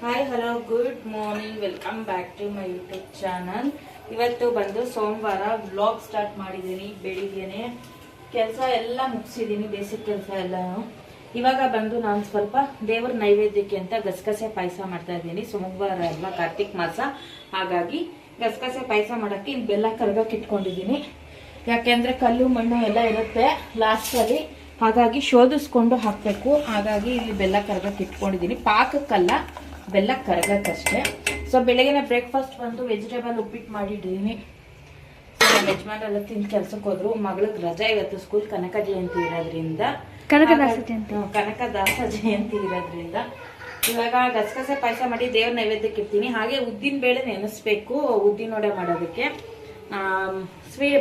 Hi hello good morning, welcome back to my YouTube channel. ಇವತ್ತು ಬಂದು ಸೋಮವಾರ vlog start ಮಾಡಿದ್ದೀನಿ. ಬೆಳಿಗ್ಗೆನೆ ಕೆಲಸ ಎಲ್ಲ ಮುಗಿಸಿದ್ದೀನಿ, ಬೇಸಿಕ್ ಕೆಲಸ ಎಲ್ಲ. ಇವಾಗ ಬಂದು ನಾನು ಸ್ವಲ್ಪ ದೇವರ ನೈವೇದ್ಯಕ್ಕೆ ಅಂತ ಗಸಗಸೆ ಪಾಯಸ ಮಾಡ್ತಾ ಇದ್ದೀನಿ. ಸೋಮವಾರ ಅಲ್ಲ, ಕಾರ್ತಿಕ್ ಮಾಸ, ಹಾಗಾಗಿ ಗಸಗಸೆ ಪಾಯಸ ಮಾಡೋಕ್ಕೆ ಇನ್ನು ಬೆಲ್ಲ ಕರಗಕ್ಕೆ ಇಟ್ಕೊಂಡಿದ್ದೀನಿ. ಯಾಕೆಂದರೆ ಕಲ್ಲು ಮಣ್ಣು ಎಲ್ಲ ಇರುತ್ತೆ ಲಾಸ್ಟಲ್ಲಿ, ಹಾಗಾಗಿ ಶೋಧಿಸ್ಕೊಂಡು ಹಾಕಬೇಕು. ಹಾಗಾಗಿ ಇಲ್ಲಿ ಬೆಲ್ಲ ಕರಗಕ್ಕೆ ಇಟ್ಕೊಂಡಿದ್ದೀನಿ. ಪಾಕಕ್ಕಲ್ಲ, ಬೆಲ್ಲ ಕರಗಕ್ಕಷ್ಟೇ. ಸೊ ಬೆಳಗಿನ ಬ್ರೇಕ್ಫಾಸ್ಟ್ ಬಂದು ವೆಜಿಟೇಬಲ್ ಉಪ್ಪಿಟ್ಟು ಮಾಡಿಟ್ಟಿದ್ದೀನಿ. ಸೊ ನಮ್ಮ ಯಜಮಾನ್ರೆಲ್ಲ ತಿಂದು ಕೆಲ್ಸಕ್ಕೆ ಹೋದ್ರು. ಮಗಳಿಗೆ ರಜಾ ಇವತ್ತು, ಸ್ಕೂಲ್ ಕನಕ ಜಯಂತಿ ಇರೋದ್ರಿಂದ, ಕನಕದಾಸ ಜಯಂತಿ ಇರೋದ್ರಿಂದ ಇವಾಗ ಗಸಗಸೆ ಪಾಯಸ ಮಾಡಿ ದೇವ್ರ ನೈವೇದ್ಯಕ್ಕೆ ಇಡ್ತೀನಿ. ಹಾಗೆ ಉದ್ದಿನ ಬೇಳೆ ನೆನೆಸ್ಬೇಕು ಉದ್ದಿನ ವಡೆ ಮಾಡೋದಕ್ಕೆ.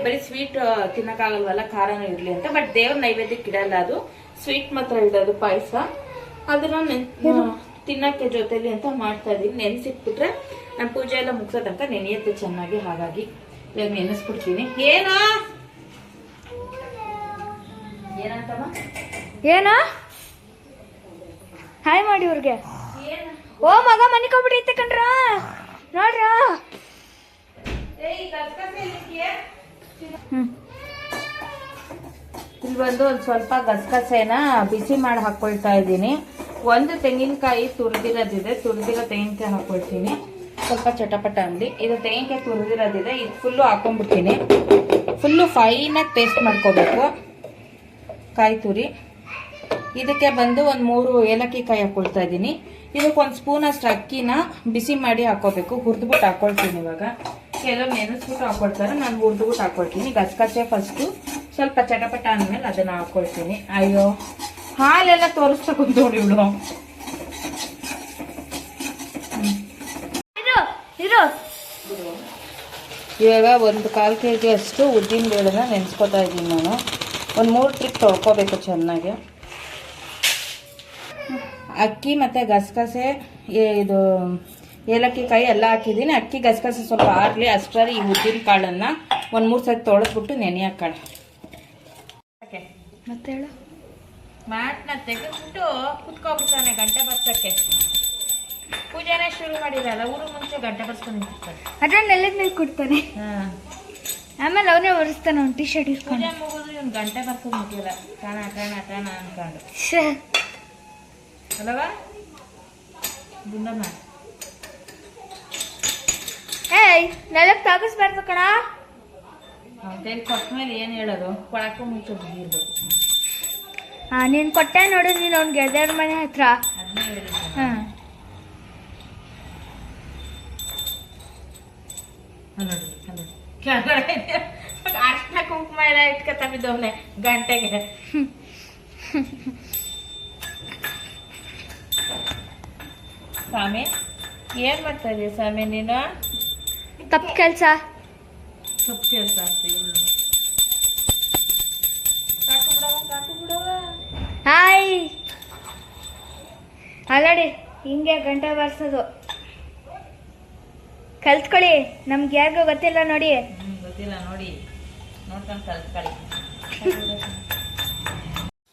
ಬರೀ ಸ್ವೀಟ್ ತಿನ್ನಕ್ಕಾಗಲ್ವಲ್ಲ, ಖಾರನೂ ಇರ್ಲಿ ಅಂತ. ಬಟ್ ದೇವ್ರ ನೈವೇದ್ಯಕ್ಕೆ ಇಡಲ್ಲ, ಅದು ಸ್ವೀಟ್ ಮಾತ್ರ ಇಡೋದು ಪಾಯಸ. ಅದನ್ನ ತಿನ್ನಕ್ಕೆ ಜೊತೆಲಿ ಅಂತ ಮಾಡ್ತಾ ಇದೀನಿ. ನೆನ್ಸಿಟ್ಬಿಟ್ರೆ ನಾನು ಪೂಜೆ ಎಲ್ಲ ಮುಗಿಸೋ ತನಕ ನೆನೆಯುತ್ತೆ ಚೆನ್ನಾಗಿ. ಹಾಗಾಗಿ ಇವಾಗ ನೆನೆಸ್ಬಿಡ್ತೀನಿ. ಏನಂತಮ್ಮ ಏನ ಹಾಯ್ ಮಾಡಿ ಅವ್ರಿಗೆ. ಓ ಮಗ ಮನೆ ಕೊಬಿಡಿ ಕಣ್ರ, ನೋಡ್ರ. ಇಲ್ಲಿ ಬಂದು ಒಂದು ಸ್ವಲ್ಪ ಗಸಗಸೆನ ಬಿಸಿ ಮಾಡಿ ಹಾಕೊಳ್ತಾ ಇದ್ದೀನಿ. ಒಂದು ತೆಂಗಿನಕಾಯಿ ತುರಿದಿರೋದಿದೆ, ತುರಿದಿರೋ ತೆಂಗಿನಕಾಯಿ ಹಾಕೊಳ್ತೀನಿ. ಸ್ವಲ್ಪ ಚಟಪಟ ಅಂಗಡಿ ಇದು ತೆಂಗಿನಕಾಯಿ ತುರಿದಿರೋದಿದೆ, ಇದು ಫುಲ್ಲು ಹಾಕೊಂಡ್ಬಿಡ್ತೀನಿ. ಫುಲ್ಲು ಫೈನಾಗಿ ಪೇಸ್ಟ್ ಮಾಡ್ಕೋಬೇಕು ಕಾಯಿ ತುರಿ. ಇದಕ್ಕೆ ಬಂದು ಒಂದು 3 ಏಲಕ್ಕಿ ಕಾಯಿ ಹಾಕೊಳ್ತಾ ಇದ್ದೀನಿ. ಇದಕ್ಕೆ 1 ಸ್ಪೂನ್ ಅಷ್ಟು ಅಕ್ಕಿನ ಬಿಸಿ ಮಾಡಿ ಹಾಕೋಬೇಕು. ಹುರಿದ್ಬಿಟ್ಟು ಹಾಕೊಳ್ತೀನಿ. ಇವಾಗ ಕೆಲವು ನೆನೆಸ್ಬಿಟ್ಟು ಹಾಕೊಳ್ತಾರೆ, ನಾನು ಹುರಿದ್ಬಿಟ್ಟು ಹಾಕೊಳ್ತೀನಿ. ಗಸಗಸೆ ಫಸ್ಟು ಸ್ವಲ್ಪ ಚಟಪಟ ಅಂದಮೇಲೆ ಅದನ್ನ ಹಾಕೊಳ್ತೀನಿ. ಅಯ್ಯೋ, ಹಾಲೆಲ್ಲ ತೋರಿಸ್ತಾ ಕುಂತೋಡಿ ಇವಳು. ಇವಾಗ 1/4 kg ಅಷ್ಟು ಉದ್ದಿನ ಬೇಳೆನ ನೆನೆಸ್ಕೊತಾ ಇದ್ದೀನಿ ನಾನು. ಒಂದು 3 ಟ್ರಿಪ್ ತೊಳ್ಕೊಬೇಕು ಚೆನ್ನಾಗಿ. ಅಕ್ಕಿ ಮತ್ತು ಗಸಗಸೆ, ಇದು ಏಲಕ್ಕಿ ಕಾಯಿ ಎಲ್ಲ ಹಾಕಿದ್ದೀನಿ. ಅಕ್ಕಿ ಗಸಗಸೆ ಸ್ವಲ್ಪ ಆರಲಿ ಅಷ್ಟರಲ್ಲಿ ಈ ಉದ್ದಿನ ಕಾಳನ್ನು ಒಂದು 3 ಸತಿ ತೊಳೆದ್ಬಿಟ್ಟು ನೆನೆಯಾಕಳ. ಮತ್ತೆ ಹೇಳು, ಮ್ಯಾಟ್ನ ತೆಗೆದ್ಬಿಟ್ಟು ಕುತ್ಕೊಬಿಡ್ತಾನೆ ಗಂಟೆ ಬರ್ಸಕ್ಕೆ. ಪೂಜೆನೇ ಶುರು ಮಾಡಿರಲ್ಲ, ಊರು ಮುಂಚೆ ಗಂಟೆ ಬರ್ಸ್ಕೊಂಡು ನಿಂತಿರ್ತಾರೆ. ಅದ್ರಲ್ಲಿ ನೆಲದ ಮೇಲೆ ಕೊಡ್ತಾನೆ. ಆಮೇಲೆ ಅವನೇ ಒರೆಸ್ತಾನೆ ಒಂದು ಟೀ ಶರ್ಟ್ ಇಸ್ಕೊಂಡು. ಪೂಜೆ ಮುಗಿದ್ರು ಇವ್ನು ಗಂಟೆ ಬರ್ಸೋದು ಮುಗಿಯಲ್ಲ, ಕಾಣ ಅನ್ಕೊಂಡು ಅಲ್ಲವಾ ಗುಂಡಮ್ಮ. ಏಯ್, ನೆಲಕ್ಕೆ ತಾಗಿಸ್ಬಾರ್ದು ಕಣ. ಅವ್ನ ಕೊಟ್ಟ ಮೇಲೆ ಏನು ಹೇಳೋದು, ಕೊಳಕ್ಕೂ ಮುಂಚೆ ಬಿಗಿರ್ಬೇಕು. ನೀನು ಕೊಟ್ಟೆ ನೋಡು, ನೀನು ಅವ್ನ ಗೆಳೆಯರ ಮನೆ ಹತ್ರ. ಅದನ್ನೇ ಹೇಳಿದ್ದೆ. ಹಾಂ ಅರ್ಶನ ಕುಂಕುಮ ಎಲ್ಲ ಇಟ್ಕೊತಬಿದ್ದವನೆ ಗಂಟೆಗೆ. ಸ್ವಾಮಿ ಏನ್ ಮಾಡ್ತಾ ಇದೀಯ ಸ್ವಾಮಿ ನೀನು? ತಪ್ಪು ಕೆಲಸ. ತಪ್ಪು ಕೆಲಸ ಆಗ್ತೀವಿ. ಸಾಕು ಬಿಡವ. ಹಾಯ್, ಅಲ್ಲಡಿ ಹಿಂಗೆ ಗಂಟೆ ಬಾರಿಸೋದು ಕಲ್ತ್ಕೊಳ್ಳಿ. ನಮ್ಗೆ ಯಾರಿಗೂ ಗೊತ್ತಿಲ್ಲ ನೋಡಿ. ಗೊತ್ತಿಲ್ಲ ನೋಡಿ, ನೋಡ್ಕೊಂಡು ಕಲ್ತ್ಕೊಳ್ಳಿ.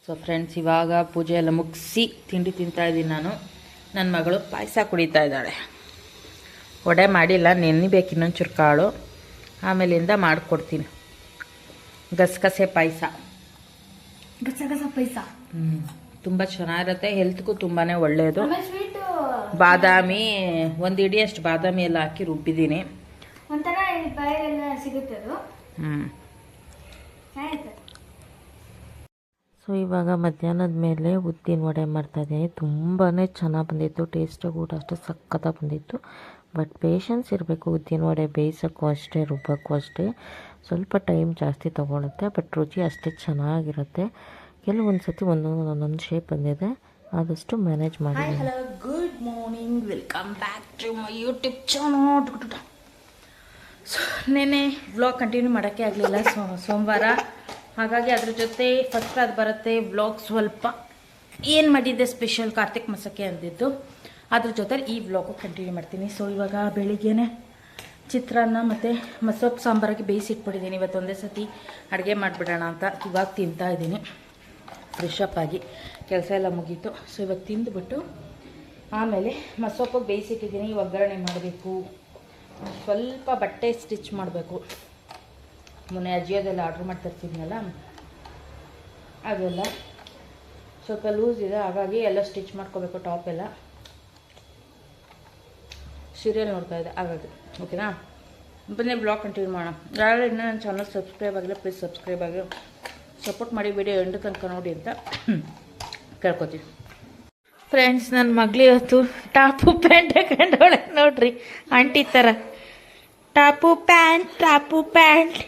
ಸೊ ಫ್ರೆಂಡ್ಸ್, ಇವಾಗ ಪೂಜೆ ಎಲ್ಲ ಮುಗಿಸಿ ತಿಂಡಿ ತಿಂತಾ ಇದ್ದೀನಿ ನಾನು. ನನ್ನ ಮಗಳು ಪಾಯಸ ಕುಡಿತಾ ಇದ್ದಾಳೆ. ವಡೆ ಮಾಡಿಲ್ಲ, ನೆನಿಬೇಕು ಇನ್ನೊಂಚೂರು ಕಾಳು, ಆಮೇಲಿಂದ ಮಾಡಿಕೊಡ್ತೀನಿ. ಗಸಗಸೆ ಪಾಯಸ. ಗಸಗಸೆ ಪಾಯಸ ತುಂಬ ಚೆನ್ನಾಗಿರುತ್ತೆ, ಹೆಲ್ತ್ಗೂ ತುಂಬಾ ಒಳ್ಳೆಯದು. ಬಾದಾಮಿ, 1 ಇಡಿ ಅಷ್ಟು ಬಾದಾಮಿ ಎಲ್ಲ ಹಾಕಿ ರುಬ್ಬಿದ್ದೀನಿ. ಒಂಥರ ಬಾಯಲ್ಲೆಲ್ಲ ಸಿಗುತ್ತೆ ಅದು. ಸೊ ಇವಾಗ ಮಧ್ಯಾಹ್ನದ ಮೇಲೆ ಉದ್ದಿನ ವಡೆ ಮಾಡ್ತಾಯಿದ್ದೀನಿ. ತುಂಬಾ ಚೆನ್ನಾಗಿ ಬಂದಿತ್ತು, ಟೇಸ್ಟು ಕೂಡ ಅಷ್ಟೇ ಸಖತ್ತಾಗಿ ಬಂದಿತ್ತು. ಬಟ್ ಪೇಷನ್ಸ್ ಇರಬೇಕು, ಉದ್ದಿನ ವಡೆ ಬೇಯಿಸೋಕ್ಕೂ ಅಷ್ಟೇ, ರುಬ್ಬಕ್ಕೂ ಅಷ್ಟೇ ಸ್ವಲ್ಪ ಟೈಮ್ ಜಾಸ್ತಿ ತೊಗೊಳುತ್ತೆ. ಬಟ್ ರುಚಿ ಅಷ್ಟೇ ಚೆನ್ನಾಗಿರುತ್ತೆ. ಕೆಲವೊಂದು ಸತಿ ಒಂದೊಂದು ಶೇಪ್ ಬಂದಿದೆ, ಆದಷ್ಟು ಮ್ಯಾನೇಜ್ ಮಾಡಿ. Hi hello good morning, welcome back to my YouTube channel. So ನೆನ್ನೆ ವ್ಲಾಗ್ ಕಂಟಿನ್ಯೂ ಮಾಡೋಕ್ಕೆ ಆಗಲಿಲ್ಲ, ಸೋಮವಾರ. ಹಾಗಾಗಿ ಅದ್ರ ಜೊತೆ ಫಸ್ಟ್ ಅದು ಬರುತ್ತೆ ವ್ಲಾಗ್. ಸ್ವಲ್ಪ ಏನು ಮಾಡಿದ್ದೆ ಸ್ಪೆಷಲ್ ಕಾರ್ತಿಕ್ ಮಾಸಕ್ಕೆ ಅಂದಿದ್ದು, ಅದ್ರ ಜೊತೆ ಈ ವ್ಲಾಗು ಕಂಟಿನ್ಯೂ ಮಾಡ್ತೀನಿ. ಸೊ ಇವಾಗ ಬೆಳಿಗ್ಗೆನೆ ಚಿತ್ರಾನ್ನ ಮತ್ತು ಮಸೊಪ್ಪು ಸಾಂಬಾರಿಗೆ ಬೇಯಿಸಿಟ್ಬಿಟ್ಟಿದ್ದೀನಿ. ಇವತ್ತು ಒಂದೇ ಸತಿ ಅಡುಗೆ ಮಾಡಿಬಿಡೋಣ ಅಂತ ಇವಾಗ ತಿಂತಾ ಇದ್ದೀನಿ. ಫ್ರೆಶ್ ಅಪ್ ಆಗಿ ಕೆಲಸ ಎಲ್ಲ ಮುಗೀತು. ಸೊ ಇವಾಗ ತಿಂದುಬಿಟ್ಟು ಆಮೇಲೆ ಮಸೊಪ್ಪು ಬೇಯಿಸಿಟ್ಟಿದ್ದೀನಿ, ಒಗ್ಗರಣೆ ಮಾಡಬೇಕು. ಸ್ವಲ್ಪ ಬಟ್ಟೆ ಸ್ಟಿಚ್ ಮಾಡಬೇಕು. ಮೊನ್ನೆ ಅಜಿಯೋದೆಲ್ಲ ಆರ್ಡ್ರ್ ಮಾಡಿ ತರ್ತಿದ್ನಲ್ಲ, ಅದೆಲ್ಲ ಸ್ವಲ್ಪ ಲೂಸ್ ಇದೆ, ಹಾಗಾಗಿ ಎಲ್ಲ ಸ್ಟಿಚ್ ಮಾಡ್ಕೋಬೇಕು. ಟಾಪ್ ಎಲ್ಲ ಸೀರಿಯಲ್ ನೋಡ್ತಾ ಇದೆ ಹಾಗಾಗಿ. ಓಕೆನಾ, ಬನ್ನಿ ಬ್ಲಾಗ್ ಕಂಟಿನ್ಯೂ ಮಾಡೋಣ. ಯಾರು ಇನ್ನೂ ನನ್ನ ಚಾನಲ್ ಸಬ್ಸ್ಕ್ರೈಬ್ ಆಗಿಲ್ಲ, ಪ್ಲೀಸ್ ಸಬ್ಸ್ಕ್ರೈಬ್ ಆಗಿ ಸಪೋರ್ಟ್ ಮಾಡಿ, ವಿಡಿಯೋ ಎಂಡ್ ತನಕ ನೋಡಿ ಅಂತ ಕೇಳ್ಕೊತೀವಿ. ಫ್ರೆಂಡ್ಸ್, ನನ್ನ ಮಗಳು ಇವತ್ತು ಟಾಪು ಪ್ಯಾಂಟ್ ಹಾಕೊಂಡವಳೆ ನೋಡ್ರಿ, ಆಂಟಿ ಥರ. ಟಾಪು ಪ್ಯಾಂಟ್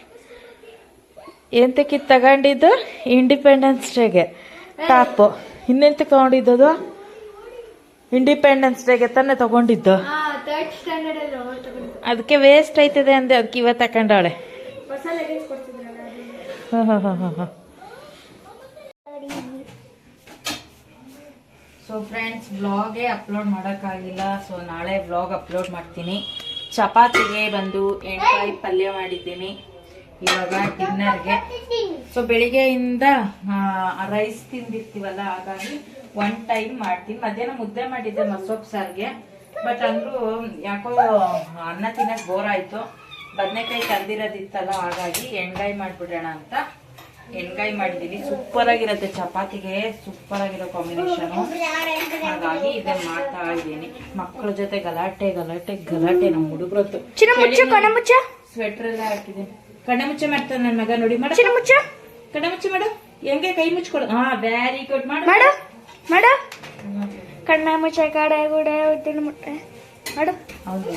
ಎಂತಕ್ಕೆ ತಗೊಂಡಿದ್ದು? ಇಂಡಿಪೆಂಡೆನ್ಸ್ ಡೇಗೆ ಟಾಪು. ಇನ್ನೆಂತ ತಗೊಂಡಿದ್ದು? ಇಂಡಿಪೆಂಡೆನ್ಸ್ ಡೇಗೆ ತಾನೇ ತಗೊಂಡಿದ್ದು. ಅದಕ್ಕೆ ವೇಸ್ಟ್ ಆಯ್ತದೆ ಅಂದೆ, ಅದಕ್ಕೆ ಇವತ್ತು ತಗೊಂಡವಳೆ. ಹಾಂ. ಸೊ ಫ್ರೆಂಡ್ಸ್, ವ್ಲಾಗೇ ಅಪ್ಲೋಡ್ ಮಾಡೋಕ್ಕಾಗಿಲ್ಲ. ಸೊ ನಾಳೆ ವ್ಲಾಗ್ ಅಪ್ಲೋಡ್ ಮಾಡ್ತೀನಿ. ಚಪಾತಿಗೆ ಬಂದು ಎಣ್ಕಾಯಿ ಪಲ್ಯ ಮಾಡಿದ್ದೀನಿ ಇವಾಗ ಡಿನ್ನರ್ಗೆ. ಸೊ ಬೆಳಿಗ್ಗೆಯಿಂದ ರೈಸ್ ತಿಂದಿರ್ತೀವಲ್ಲ, ಹಾಗಾಗಿ ಒನ್ ಟೈಮ್ ಮಾಡ್ತೀನಿ. ಮಧ್ಯಾಹ್ನ ಮುದ್ದೆ ಮಾಡಿದ್ದೆ ಮಸೊಪ್ಪು ಸಾರಿಗೆ, ಬಟ್ ಅಂದರೂ ಯಾಕೋ ಅನ್ನ ತಿನ್ನಕ್ಕೆ ಬೋರ್ ಆಯಿತು. ಬದನೆಕಾಯಿ ತಂದಿರೋದಿತ್ತಲ್ಲ, ಹಾಗಾಗಿ ಎಣ್ಗಾಯಿ ಮಾಡಿಬಿಡೋಣ ಅಂತ ಎಣ್ಗಾಯಿ ಮಾಡಿದ್ದೀನಿ. ಸೂಪರ್ ಆಗಿರುತ್ತೆ ಚಪಾತಿಗೆ, ಸೂಪರ್ ಆಗಿರೋ ಕಾಂಬಿನೇಷನು. ಹಾಗಾಗಿ ಇದನ್ನ ಮಾಡ್ತಾ ಇದ್ದೀನಿ. ಮಕ್ಕಳ ಜೊತೆ ಗಲಾಟೆ ನಮ್ಮ ಹುಡುಗರತ್ತು. ಸ್ವೆಟರ್ ಎಲ್ಲ ಹಾಕಿದ್ದೀನಿ. ಕಣ್ಣಮುಚ್ಚೆ ಮಾಡ್ತಾನೆ ನನ್ನ ಮಗ, ನೋಡಿ ಮಾಡ. ಕಣ್ಣಮುಚ್ಚೆ ಮಾಡು. ಹೆಂಗೆ ಕೈ ಮುಚ್ಕೊಡು. ಹಾ, ವೆರಿ ಗುಡ್. ಮಾಡು ಕಣ್ಣ ಮುಚ್ಚ ಕಡೆ ಗುಡೆ ಉದ್ದಿನ ಮುಟ್ಟೆ ಮಾಡು. ಹೌದು,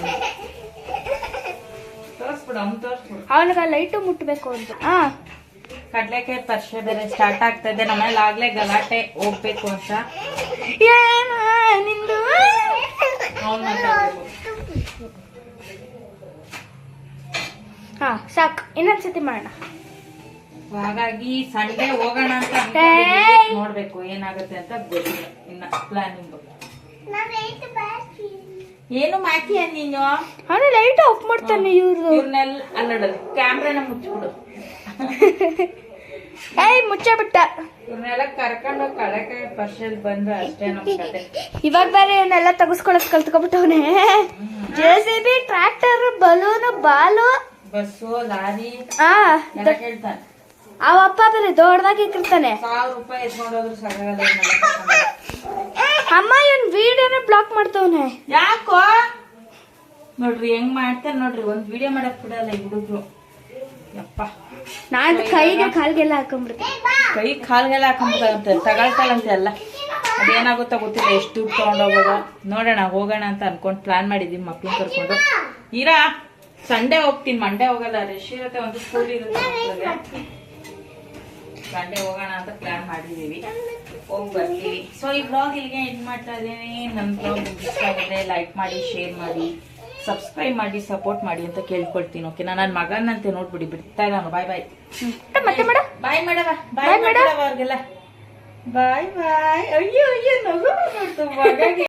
ತೋರಿಸ್ಬಿಡು. ಅವನಿಗೆ ಲೈಟು ಮುಟ್ಟಬೇಕು ಅಂತ. ಕಡ್ಲೆಕಾಯಿ ಪರಿಷೆ ಬೇರೆ ಸ್ಟಾರ್ಟ್ ಆಗ್ತಾ ಇದೆ. ನಮ್ಮಲ್ಲಿ ಆಗ್ಲೇ ಗಲಾಟೆ ಹೋಗ್ಬೇಕು ಅಂತ. ನಿಂದು ಸಾಕು, ಇನ್ನೊಂದ್ಸತಿ ಮಾಡೋಣ. ಹಾಗಾಗಿ ಸಂಡೇ ಹೋಗೋಣ ಅಂತ ನೋಡ್ಬೇಕು ಏನಾಗುತ್ತೆ ಅಂತ ಗೊತ್ತಿಲ್ಲ. ಇನ್ನ ಪ್ಲಾನಿಂಗ್ ಏನು ಮಾಕಿಯ ನೀನು? ಅವನು ಲೈಟ್ ಆಫ್ ಮಾಡ್ತಾನೆ. ಇವ್ರನ್ನೆಲ್ಲ ಅಲ್ಲಡದು, ಕ್ಯಾಮ್ರಾನ ಮುಚ್ಚಿಬಿಡು. ಮುಚ್ಚ ಬಿಟ್ಟ. ಇವ್ರನ್ನೆಲ್ಲ ಕರ್ಕೊಂಡು ಕಡಲೆಕಾಯಿ ಪರಿಷೆ ಬಂದ್ರೆ ಅಷ್ಟೇ ನಮ್ಮ ಕತೆ. ಇವಾಗ ಬೇರೆ ಇವನ್ನೆಲ್ಲ ತೆಗೆಸ್ಕೊಳಕ್ ಕಲ್ತ್ಕೊಬಿಟ್ಟವನೆ. JCB, tractor, balloon, ball, bus, lorry ಹೇಳ್ತಾನೆ. ಅವಪ್ಪ ಬೇರೆ ದೊಡ್ಡದಾಗಿ ಇಟ್ಟಿರ್ತಾನೆ. 1000 ರೂಪಾಯಿ ಎತ್ಕೊಂಡೋದ್ರು ಸಾಕಾಗಲ್ಲ. ಅಮ್ಮ ಇವನ್ ವಿಡಿಯೋನ ಬ್ಲಾಕ್ ಮಾಡ್ತವನೆ. ಯಾಕೋ ನೋಡ್ರಿ ಹೆಂಗ್ ಮಾಡ್ತಾನೆ ನೋಡ್ರಿ. ಒಂದ್ ವಿಡಿಯೋ ಮಾಡಕ್ ಬಿಡಲ್ಲ ಈ ಹುಡುಗ್ರು. ಯಪ್ಪ, ನಾನು ಕೈಗೆ ಕಾಲ್ಗೆಲ್ಲ ಹಾಕೊಂಡ್ಬಿಡ್ತೀನಿ. ಕೈ ಕಾಲ್ಗೆಲ್ಲ ಹಾಕೊಂಡ್ಬಿಡ್ತಾರಂತೆ, ತಗೊಳ್ತಾಳಂತೆ ಎಲ್ಲ. ಅದೇನಾಗುತ್ತೋ ಗೊತ್ತಿಲ್ಲ, ಎಷ್ಟು ದುಡ್ಡು ತಗೊಂಡೋಗೋದು ನೋಡೋಣ. ಹೋಗೋಣ ಅಂತ ಅನ್ಕೊಂಡು ಪ್ಲಾನ್ ಮಾಡಿದೀವಿ ಮಕ್ಳನ್ನ ಕರ್ಕೊಂಡು. ಇರಾ ಸಂಡೇ ಹೋಗ್ತೀನಿ, ಮಂಡೇ ಹೋಗಲ್ಲ. ರಶ್ ಇರುತ್ತೆ, ಒಂದು ಸ್ಕೂಲ್ ಇರುತ್ತೆ ಮಕ್ಳಿಗೆ. ಸಂಡೇ ಹೋಗೋಣ ಅಂತ ಪ್ಲಾನ್ ಮಾಡಿದೀವಿ, ಹೋಗಿ ಬರ್ತೀವಿ. ಸೊ ಈ ಬ್ಲಾಗ್ ಇಲ್ಲಿಗೆ ಎಂಡ್ ಮಾಡ್ತಾ ಇದ್ದೀನಿ. ನನ್ನ ಬ್ಲಾಗ್ ಇಷ್ಟ ಆಗಿದೆ ಲೈಕ್ ಮಾಡಿ, ಶೇರ್ ಮಾಡಿ, ಸಬ್ಸ್ಕ್ರೈಬ್ ಮಾಡಿ, ಸಪೋರ್ಟ್ ಮಾಡಿ ಅಂತ ಕೇಳ್ಕೊಳ್ತೀನಿ. ಓಕೆನಾ? ನನ್ನ ಮಗನಂತೆ ನೋಡ್ಬಿಡಿ, ಬಿಡ್ತಾ ಇದ್ದಾನು. ಬಾಯ್ ಬಾಯ್ ಬಾಯ್ ಮಾಡವ, ಬಾಯ್ ಮಾಡವ ಅವ್ರಿಗೆಲ್ಲ. ಬಾಯ್ ಬಾಯ್. ಅಯ್ಯೋ ನಗು ನೋಡ್ತು ಮಗಗೆ.